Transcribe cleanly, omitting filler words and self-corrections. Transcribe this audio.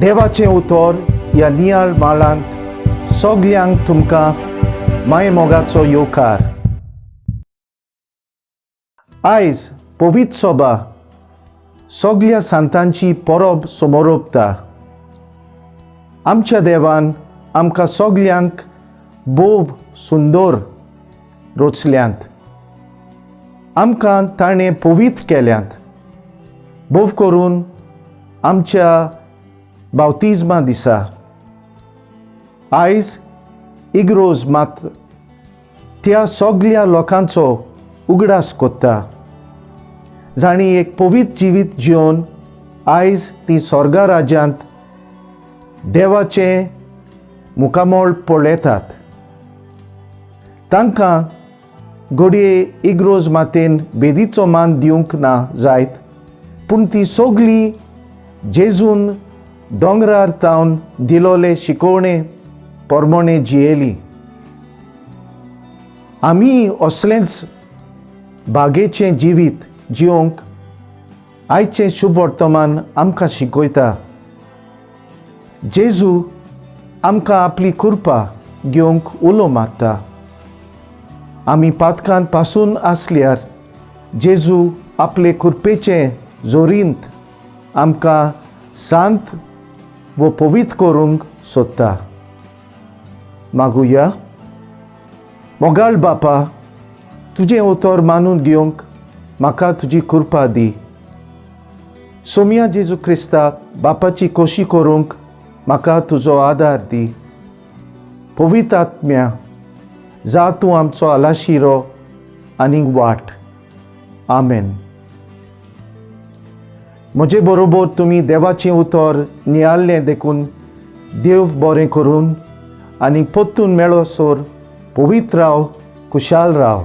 देवाचें उतर ह्या नियाळ माळांत सगल्यांक तुमकां मायमोगाचो येवकार. आयज पवित्र सभा सगल्या सांतांची परब समोर ओंपता. आमच्या देवान आमकां सगल्यांक बोव सुंदर रचल्यांत. आमकां ताणें पवित्र केल्यांत. बोव करून आमच्या बावतिजमा दिसा आयज इग्रोज मात त्या सगल्या लोकांचो उगडास कोत्ता जाणी एक पवित्र जिवीत जिवन आयज ती स्वर्गा राज्यांत देवाचें मुखामोळ पळयतात. तांकां घडये इग्रोज मातेन बेदीचो मान दिवंक ना जायत, पूण ती सगळी जेजून दोंगरार तावन दिलोले शिकोवणे पोरमोणे जियेली. आमी असलेंच बागेचें जिवीत जिवंक आयचें शुभ वर्तमान आमकां शिकयता. जेजू आमकां आपली कृपा घेवंक उलो मारता. आमी पातकान पासून आसल्यार जेजू आपले कृपेचे जोरींत आमकां शांत व पवित्र करूंक सोदता. मागुया. मोगाळ बापा, तुजें उतर मानून घेवंक म्हाका तुजी कृपा दी. सोम्या जेजू क्रिस्ता बापाची खोशी करूंक म्हाका तुजो आदार दी. पवित्र आत्म्या, जा तूं आमचो आलाशिरो आनीक वाट. आमेन. म्हजे बरोबर तुमी देवाचें उतर नियाळ्ळें देखून देव बरें करून आनी परतून मेळोसोर पवित्र राव, खुशाल राव.